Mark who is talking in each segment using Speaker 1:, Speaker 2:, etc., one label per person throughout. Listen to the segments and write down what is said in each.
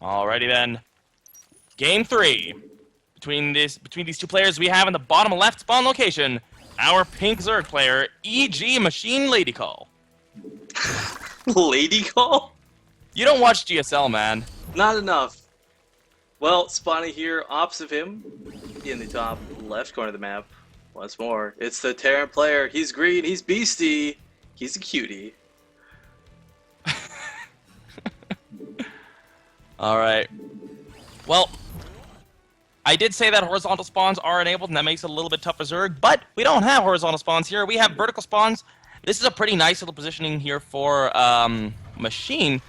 Speaker 1: Alrighty then. Game 3. Between these two players, we have in the bottom left spawn location our pink Zerg player, EG.Machine Lady Call.
Speaker 2: Lady Call?
Speaker 1: You don't watch GSL, man.
Speaker 2: Not enough. Well, spawning here opposite him, in the top left corner of the map, once more, it's the Terran player. He's green, he's beastie, he's a cutie.
Speaker 1: Alright. Well, I did say that horizontal spawns are enabled, and that makes it a little bit tough for Zerg, but we don't have horizontal spawns here. We have vertical spawns. This is a pretty nice little positioning here for Machine.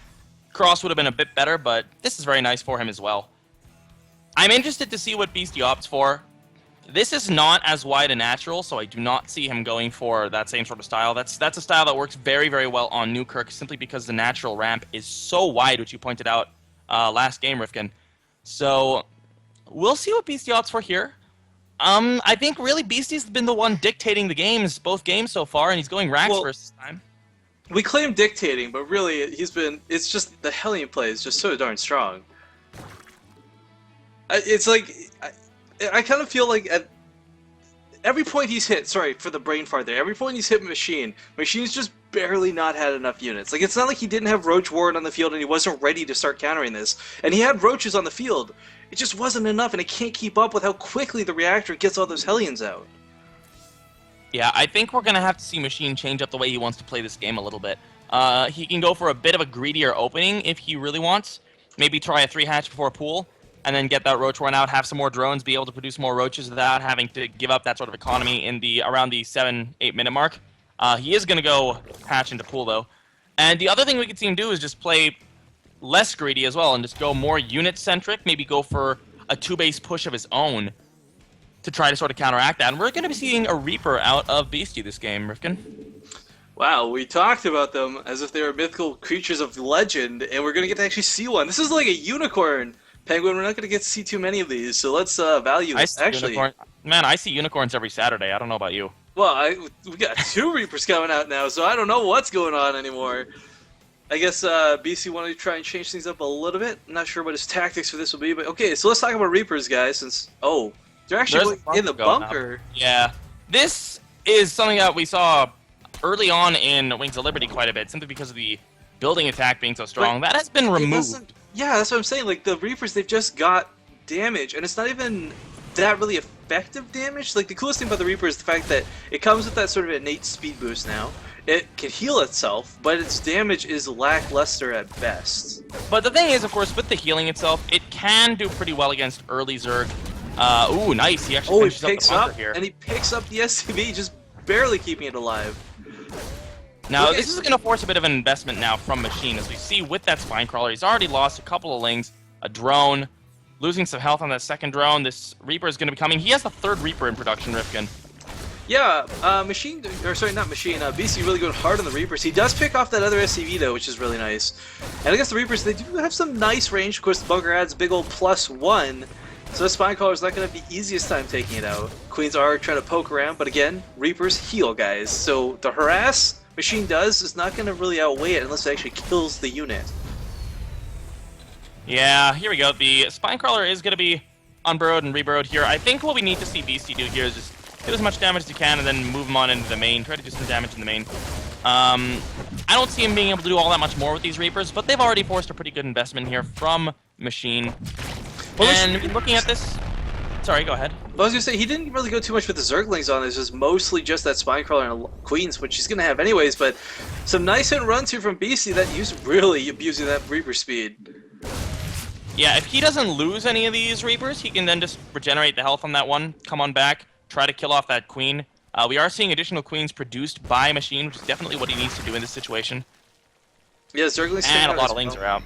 Speaker 1: Cross would have been a bit better, but this is very nice for him as well. I'm interested to see what Beastie opts for. This is not as wide a natural, so I do not see him going for that same sort of style. That's a style that works very, very well on Newkirk, simply because the natural ramp is so wide, which you pointed out last game, Rifkin. So we'll see what Beastie opts for here. I think really Beastie's been the one dictating the games, both games so far, and he's going Rax first this time.
Speaker 2: We claim dictating, but really it's just the Hellion play is just so darn strong. It's like, I kind of feel like at every point he's hit, sorry for the brain fart there, every point he's hit Machine's just barely not had enough units. Like, it's not like he didn't have Roach Ward on the field and he wasn't ready to start countering this. And he had Roaches on the field. It just wasn't enough, and it can't keep up with how quickly the reactor gets all those Hellions out.
Speaker 1: Yeah, I think we're going to have to see Machine change up the way he wants to play this game a little bit. He can go for a bit of a greedier opening if he really wants. Maybe try a 3-hatch before a pool, and then get that Roach run out, have some more drones, be able to produce more Roaches without having to give up that sort of economy in around the 7-8 minute mark. He is going to go hatch into pool, though. And the other thing we could see him do is just play less greedy as well, and just go more unit-centric, maybe go for a 2-base push of his own to try to sort of counteract that. And we're going to be seeing a Reaper out of Beastie this game, Rifkin.
Speaker 2: Wow, we talked about them as if they were mythical creatures of legend, and we're going to get to actually see one. This is like a unicorn, Penguin. We're not going to get to see too many of these, so let's value it. Actually,
Speaker 1: man, I see unicorns every Saturday. I don't know about you.
Speaker 2: Well, we got 2 Reapers coming out now, so I don't know what's going on anymore. I guess BC wanted to try and change things up a little bit. I'm not sure what his tactics for this will be, but okay, so let's talk about Reapers, guys, since, they're actually in the bunker.
Speaker 1: Yeah, this is something that we saw early on in Wings of Liberty quite a bit, simply because of the building attack being so strong. That has been removed.
Speaker 2: Yeah, that's what I'm saying. Like, the Reapers, they've just got damage, and it's not even that really effective damage. Like, the coolest thing about the Reaper is the fact that it comes with that sort of innate speed boost now. It can heal itself, but its damage is lackluster at best.
Speaker 1: But the thing is, of course, with the healing itself, it can do pretty well against early Zerg. Ooh, nice. He actually finishes up the bunker here.
Speaker 2: And he picks up the SCV, just barely keeping it alive.
Speaker 1: Now, this is going to force a bit of an investment now from Machine, as we see with that Spine Crawler. He's already lost a couple of Lings, a drone, losing some health on that second drone. This Reaper is going to be coming. He has the 3rd Reaper in production, Rifkin.
Speaker 2: Yeah, BC really going hard on the Reapers. He does pick off that other SCV, though, which is really nice. And I guess the Reapers, they do have some nice range. Of course, the bunker adds a big old +1. So the Spine Crawler is not going to have the easiest time taking it out. Queens are trying to poke around, but again, Reapers heal, guys. So the harass Machine does is not going to really outweigh it unless it actually kills the unit.
Speaker 1: Yeah, here we go. The Spine Crawler is going to be unburrowed and reburrowed here. I think what we need to see Beastie do here is just do as much damage as he can and then move him on into the main. Try to do some damage in the main. I don't see him being able to do all that much more with these Reapers, but they've already forced a pretty good investment here from Machine. Well, and looking at this... Sorry, go ahead.
Speaker 2: I was going to say, he didn't really go too much with the Zerglings on this. It's mostly just that Spine Crawler and Queens, which he's going to have anyways, but some nice hit and runs here from Beastie that he's really abusing that Reaper speed.
Speaker 1: Yeah, if he doesn't lose any of these Reapers, he can then just regenerate the health on that one, come on back, try to kill off that Queen. We are seeing additional Queens produced by Machine, which is definitely what he needs to do in this situation.
Speaker 2: Yeah, Zerglings
Speaker 1: and a lot of Lings are out.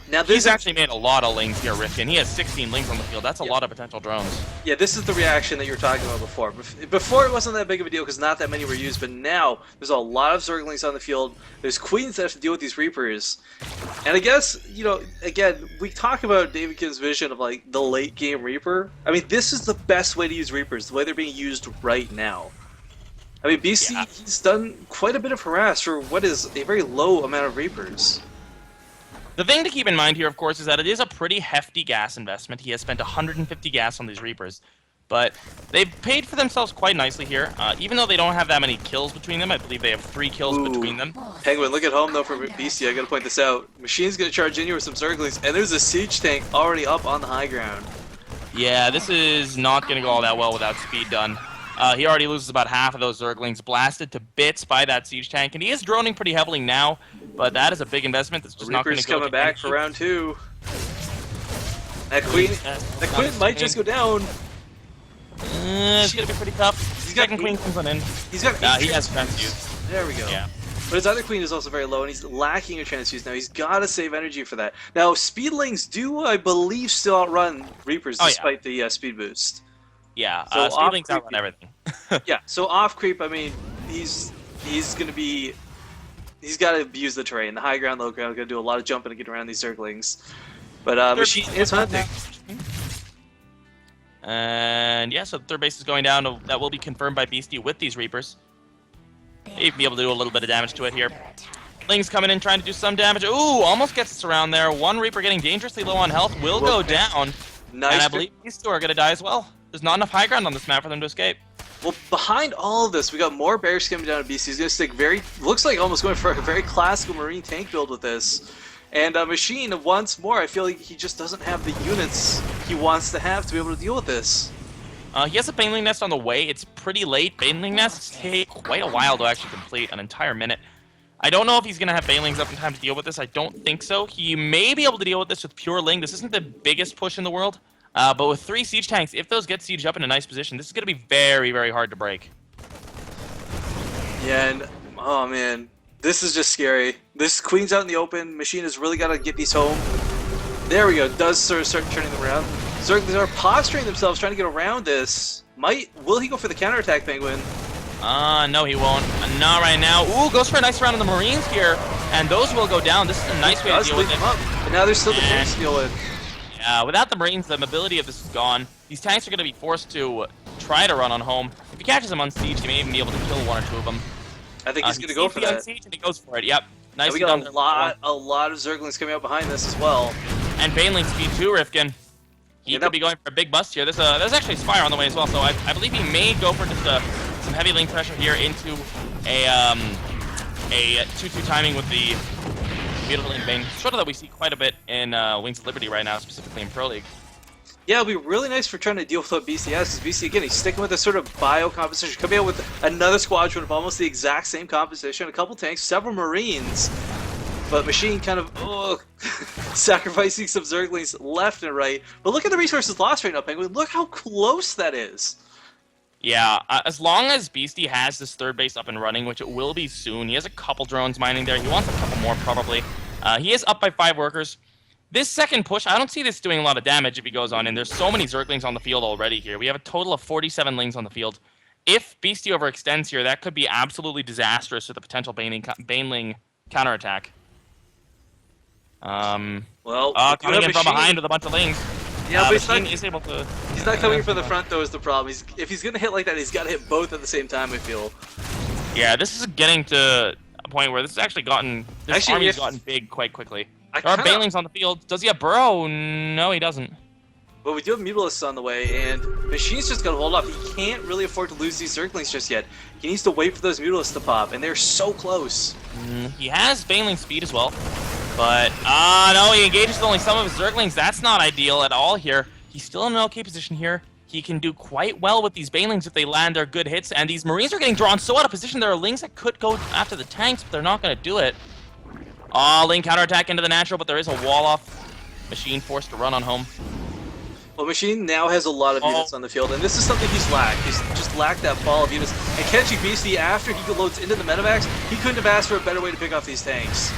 Speaker 1: Now he's actually made a lot of Lings here, Rifkin. He has 16 Lings on the field. That's a lot of potential drones.
Speaker 2: Yeah, this is the reaction that you were talking about before. Before it wasn't that big of a deal because not that many were used, but now there's a lot of Zerglings on the field. There's Queens that have to deal with these Reapers. And I guess, you know, again, we talk about Davidkin's vision of, like, the late game Reaper. I mean, this is the best way to use Reapers, the way they're being used right now. I mean, BC, he's done quite a bit of harass for what is a very low amount of Reapers.
Speaker 1: The thing to keep in mind here, of course, is that it is a pretty hefty gas investment. He has spent 150 gas on these Reapers. But they've paid for themselves quite nicely here. Even though they don't have that many kills between them, I believe they have 3 kills between them.
Speaker 2: Penguin, look at home though for Beastie. I gotta point this out. Machine's gonna charge in here with some Zerglings, and there's a siege tank already up on the high ground.
Speaker 1: Yeah, this is not gonna go all that well without speed done. He already loses about half of those Zerglings, blasted to bits by that siege tank, and he is droning pretty heavily now. But that is a big investment that's just not going to go.
Speaker 2: Reaper's coming back for round 2. That queen might just go down.
Speaker 1: It's gonna be pretty tough. Second queen comes on in.
Speaker 2: He's got.
Speaker 1: He has transfuse.
Speaker 2: There we go.
Speaker 1: Yeah.
Speaker 2: But his other queen is also very low, and he's lacking a transfuse now. He's got to save energy for that. Now, speedlings do, I believe, still outrun Reapers despite the speed boost.
Speaker 1: Yeah.
Speaker 2: So
Speaker 1: speedlings outrun everything.
Speaker 2: Yeah. So off creep, I mean, he's gonna be. He's got to abuse the terrain. The high ground, low ground, got to do a lot of jumping to get around these Zerglings. But Machine is hunting.
Speaker 1: And yeah, so the third base is going down. That will be confirmed by Beastie with these Reapers. He'd be able to do a little bit of damage to it here. Ling's coming in trying to do some damage. Ooh, almost gets us around there. One Reaper getting dangerously low on health will go down.
Speaker 2: Nice.
Speaker 1: And I believe these two are going to die as well. There's not enough high ground on this map for them to escape.
Speaker 2: Well, behind all of this, we got more bears coming down to BC. He's going to stick looks like almost going for a very classical Marine tank build with this. And Machine, once more, I feel like he just doesn't have the units he wants to have to be able to deal with this.
Speaker 1: He has a Baneling Nest on the way. It's pretty late. Baneling Nests take quite a while to actually complete, an entire minute. I don't know if he's going to have Banelings up in time to deal with this. I don't think so. He may be able to deal with this with Pure Ling. This isn't the biggest push in the world. But with 3 siege tanks, if those get sieged up in a nice position, this is going to be very, very hard to break.
Speaker 2: Yeah, and oh man, this is just scary. This queen's out in the open. Machine has really got to get these home. There we go. Does sort of start turning them around. Zerglings are posturing themselves, trying to get around this. Will he go for the counterattack, Penguin?
Speaker 1: No, he won't. Not right now. Ooh, goes for a nice round of the Marines here, and those will go down. This is a nice way to deal with it.
Speaker 2: But now there's still the tanks to deal with.
Speaker 1: Without the Marines, the mobility of this is gone. These tanks are going to be forced to try to run on home. If he catches them on siege, he may even be able to kill 1 or 2 of them.
Speaker 2: I think he's going to go for that.
Speaker 1: On siege and he goes for it. Yep. Nice.
Speaker 2: We got a lot of Zerglings coming out behind this as well.
Speaker 1: And Baneling speed too, Rifkin. He could be going for a big bust here. There's actually a Spire on the way as well, so I believe he may go for just some heavy link pressure here into a 2-2 timing with the Mutilating Bane. Sort of that we see quite a bit in Wings of Liberty right now, specifically in Pro League.
Speaker 2: Yeah, it'll be really nice for trying to deal with what BC has, because BC, again, he's sticking with this sort of bio composition, coming out with another squadron of almost the exact same composition, a couple tanks, several Marines, but Machine kind of, sacrificing some Zerglings left and right. But look at the resources lost right now, Penguin. Look how close that is.
Speaker 1: Yeah, as long as Beastie has this third base up and running, which it will be soon, he has a couple drones mining there. He wants a couple more, probably. He is up by 5 workers. This second push, I don't see this doing a lot of damage if he goes on in. There's so many Zerglings on the field already here. We have a total of 47 Lings on the field. If Beastie overextends here, that could be absolutely disastrous to the potential Baneling counterattack.
Speaker 2: Well,
Speaker 1: coming in from behind with a bunch of Lings.
Speaker 2: Yeah, but
Speaker 1: he's
Speaker 2: not coming from the front, though, is the problem. If he's going to hit like that, he's got to hit both at the same time, I feel.
Speaker 1: Yeah, this is getting to a point where this has actually gotten... This army's gotten big quite quickly. There are Banelings on the field. Does he have Burrow? No, he doesn't.
Speaker 2: But we do have Mutalisks on the way, and Machine's just got to hold off. He can't really afford to lose these Zerglings just yet. He needs to wait for those Mutalisks to pop, and they're so close.
Speaker 1: He has Baneling speed as well. But, no, he engages with only some of his Zerglings. That's not ideal at all here. He's still in an okay position here. He can do quite well with these Banelings if they land their good hits. And these Marines are getting drawn so out of position. There are Lings that could go after the tanks, but they're not going to do it. Ling counterattack into the natural, but there is a wall off. Machine forced to run on home.
Speaker 2: Well, Machine now has a lot of units on the field, and this is something he's lacked. He's just lacked that fall of units. And catching Beastie after he loads into the medevacs, he couldn't have asked for a better way to pick off these tanks.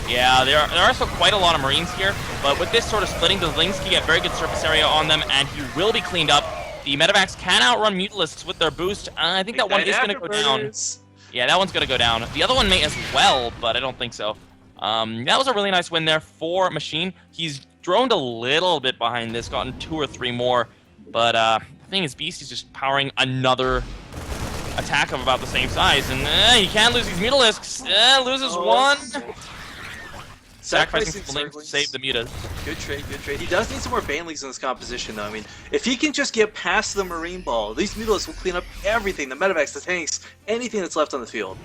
Speaker 1: Yeah, there are still quite a lot of Marines here, but with this sort of splitting, the Lings can get very good surface area on them, and he will be cleaned up. The medevacs can outrun Mutalisks with their boost. I think that one is going to go down. Yeah, that one's going to go down. The other one may as well, but I don't think so. That was a really nice win there for Machine. He's droned a little bit behind this, gotten 2 or 3 more, but the thing is, Beastie's just powering another attack of about the same size, and he can't lose these Mutalisks. Loses 1. sacrificing some links to save the mutas.
Speaker 2: Good trade, good trade. He does need some more banelings in this composition, though. I mean, if he can just get past the Marine Ball, these mutalisks will clean up everything, the medevacs, the tanks, anything that's left on the field.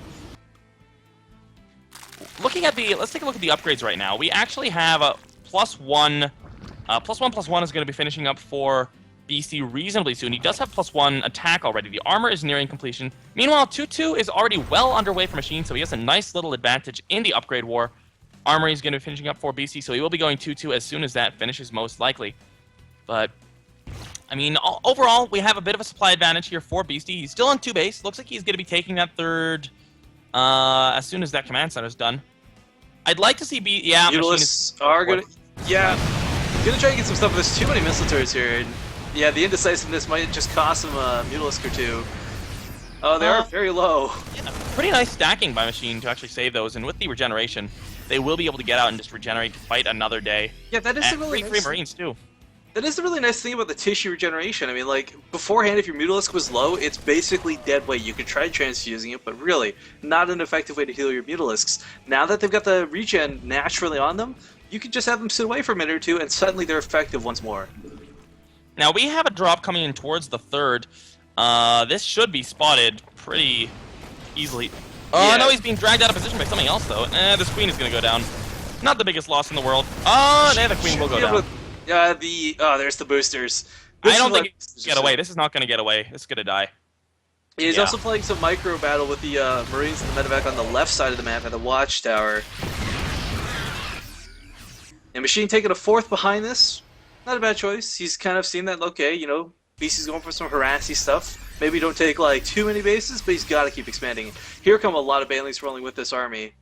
Speaker 1: Looking at let's take a look at the upgrades right now. We actually have a +1. +1/+1 is going to be finishing up for BC reasonably soon. He does have +1 attack already. The armor is nearing completion. Meanwhile, 2-2 is already well underway for Machine, so he has a nice little advantage in the upgrade war. Armory is going to be finishing up for BC, so he will be going 2-2 as soon as that finishes, most likely. But, I mean, overall, we have a bit of a supply advantage here for Beastie. He's still on 2 base. Looks like he's going to be taking that third as soon as that command center is done. I'd like to see yeah,
Speaker 2: Mutalisks are going to... Yeah. Gonna try to get some stuff, but there's too many missile turrets here. And yeah, the indecisiveness might just cost him a Mutalisk or two. Oh, they are very low.
Speaker 1: Yeah, pretty nice stacking by Machine to actually save those, and with the regeneration, they will be able to get out and just regenerate to fight another day.
Speaker 2: Yeah, that is
Speaker 1: and
Speaker 2: a really
Speaker 1: free Marines too.
Speaker 2: That is the really nice thing about the tissue regeneration. I mean, like, beforehand, if your Mutalisk was low, it's basically dead weight. You could try transfusing it, but really, not an effective way to heal your Mutalisks. Now that they've got the regen naturally on them, you can just have them sit away for a minute or two, and suddenly they're effective once more.
Speaker 1: Now, we have a drop coming in towards the third. This should be spotted pretty easily. Oh,
Speaker 2: yeah.
Speaker 1: No, he's being dragged out of position by something else, though. This queen is going to go down. Not the biggest loss in the world. Oh, the queen will go down.
Speaker 2: There's the boosters.
Speaker 1: I don't think it's get away. This is not going to get away. This is going to die.
Speaker 2: Yeah, he's also playing some micro battle with the Marines and the medevac on the left side of the map at the watchtower. And Machine taking a 4th behind this. Not a bad choice. He's kind of seen that, okay, you know, BC's going for some harassy stuff. Maybe don't take, like, too many bases, but he's got to keep expanding. Here come a lot of banelings rolling with this army.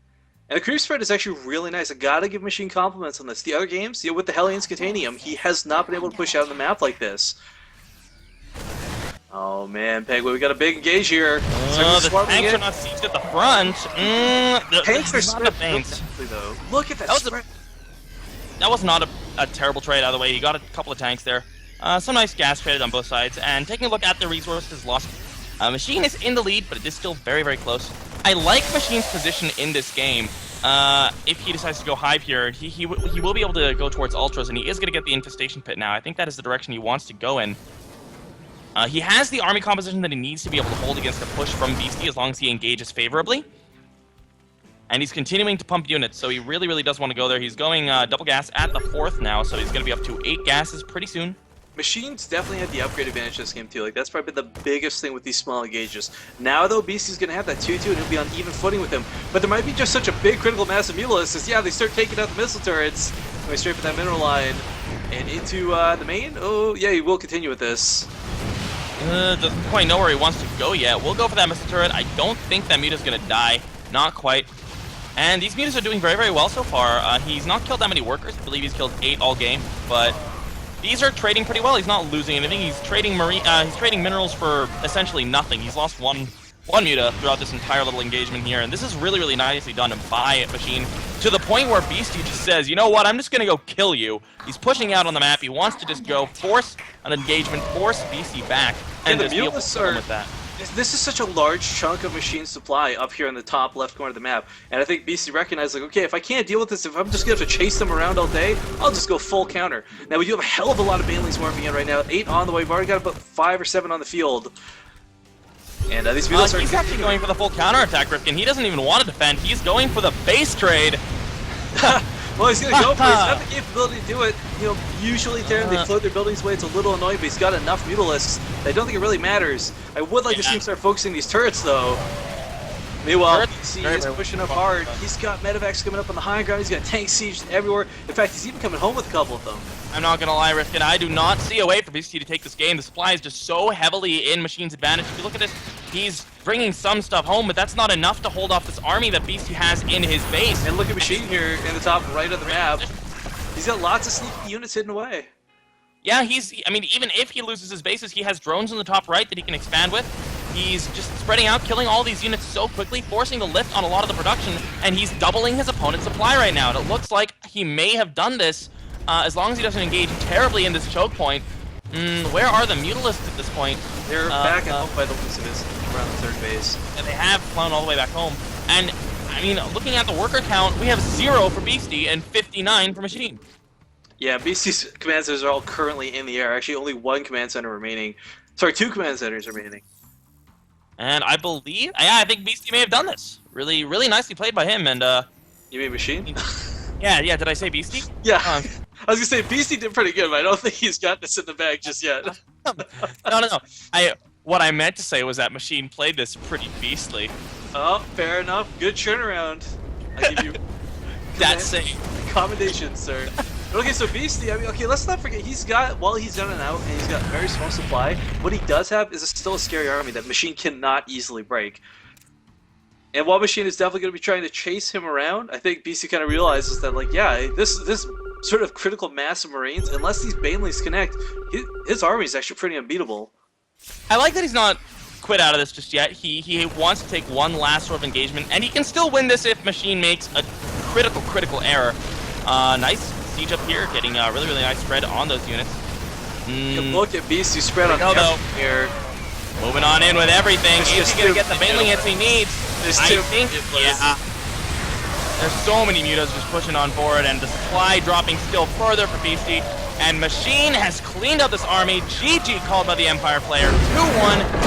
Speaker 2: And the creep spread is actually really nice. I gotta give Machine compliments on this. The other games, with the Hellions containing him, he has not been able to push out on the map like this. Oh man, Pegway, we got a big engage here.
Speaker 1: The tanks are not sieged at the front.
Speaker 2: The tanks are spread though. Look at that spread.
Speaker 1: That was not a terrible trade, out of the way. He got a couple of tanks there. Some nice gas traded on both sides. And taking a look at the resources lost, Machine is in the lead, but it is still very, very close. I like Machine's position in this game. If he decides to go Hive here, he will be able to go towards Ultras, and he is going to get the Infestation Pit now. I think that is the direction he wants to go in. He has the army composition that he needs to be able to hold against a push from Beastie as long as he engages favorably. And he's continuing to pump units, so he really, really does want to go there. He's going double gas at the 4th now, so he's going to be up to 8 gases pretty soon.
Speaker 2: Machine's definitely had the upgrade advantage this game too. Like, that's probably the biggest thing with these small engages. Now though, Beastie's gonna have that 2-2 and he'll be on even footing with him. But there might be just such a big critical mass of Mutalisks as they start taking out the missile turrets. Going straight for that mineral line and into the main. Oh yeah, he will continue with this.
Speaker 1: Doesn't quite know where he wants to go yet. We'll go for that missile turret. I don't think that Muta's gonna die. Not quite. And these Mutas are doing very, very well so far. He's not killed that many workers. I believe he's killed 8 all game, but these are trading pretty well. He's not losing anything. He's trading minerals for essentially nothing. He's lost one Muta throughout this entire little engagement here, and this is really, really nicely done by Machine, to the point where Beastie just says, you know what, I'm just gonna go kill you. He's pushing out on the map. He wants to just go force an engagement, force Beastie back, and just be able to kill him with that.
Speaker 2: This is such a large chunk of Machine supply up here in the top left corner of the map, and I think BC recognized, like, okay, if I can't deal with this, if I'm just going to have to chase them around all day, I'll just go full counter. Now, we do have a hell of a lot of banelings warming in right now. 8 on the way. We've already got about 5 or 7 on the field. And these Mutalisks are...
Speaker 1: He's actually going for the full counterattack, Rifkin. He doesn't even want to defend. He's going for the base trade.
Speaker 2: Well, he's going to go for it. He's got the capability to do it. You know, usually Terran, they float their buildings away. It's a little annoying, but he's got enough Mutalisks. I don't think it really matters. I would like to see him start focusing these turrets, though. Meanwhile, BC is pushing up hard. He's got medevacs coming up on the high ground. He's got tank siege everywhere. In fact, he's even coming home with a couple of them.
Speaker 1: I'm not going to lie, Rifkin. I do not see a way for BC to take this game. The supply is just so heavily in Machine's advantage. If you look at this, he's bringing some stuff home, but that's not enough to hold off this army that Beastie has in his base.
Speaker 2: And look at Machine here in the top right of the map. He's got lots of sneaky units hidden away.
Speaker 1: Yeah, I mean, even if he loses his bases, he has drones in the top right that he can expand with. He's just spreading out, killing all these units so quickly, forcing the lift on a lot of the production, and he's doubling his opponent's supply right now. And it looks like he may have done this as long as he doesn't engage terribly in this choke point. Where are the Mutalisks at this point?
Speaker 2: They're back at home by the looks of this, around the 3rd base.
Speaker 1: And they have flown all the way back home. And I mean, looking at the worker count, we have 0 for Beastie and 59 for Machine.
Speaker 2: Yeah, Beastie's command centers are all currently in the air. Actually, only 1 command center remaining. Sorry, 2 command centers remaining.
Speaker 1: And I believe, yeah, I think Beastie may have done this. Really, really nicely played by him. And
Speaker 2: You mean Machine?
Speaker 1: yeah. Did I say Beastie?
Speaker 2: Yeah. I was gonna say Beastie did pretty good, but I don't think he's got this in the bag just yet.
Speaker 1: No. What I meant to say was that Machine played this pretty beastly.
Speaker 2: Oh, fair enough. Good turnaround. I give you
Speaker 1: That's saying.
Speaker 2: commendations, sir. But okay, so Beastie, I mean, okay, let's not forget, he's got, while he's done and out, and he's got a very small supply, what he does have is still a scary army that Machine cannot easily break. And while Machine is definitely going to be trying to chase him around, I think Beastie kind of realizes that, like, yeah, this sort of critical mass of Marines, unless these Baneleys connect, his army is actually pretty unbeatable.
Speaker 1: I like that he's not quit out of this just yet. He wants to take one last sort of engagement, and he can still win this if Machine makes a critical error. Nice siege up here, getting a really nice spread on those units.
Speaker 2: Look at Beastie spread on
Speaker 1: everything here. Moving on in with everything. He's gonna get the Baneling hits he needs. I think, yeah. There's so many mutas just pushing on board, and the supply dropping still further for Beastie. And Machine has cleaned up this army. GG called by the Empire player. 2-1.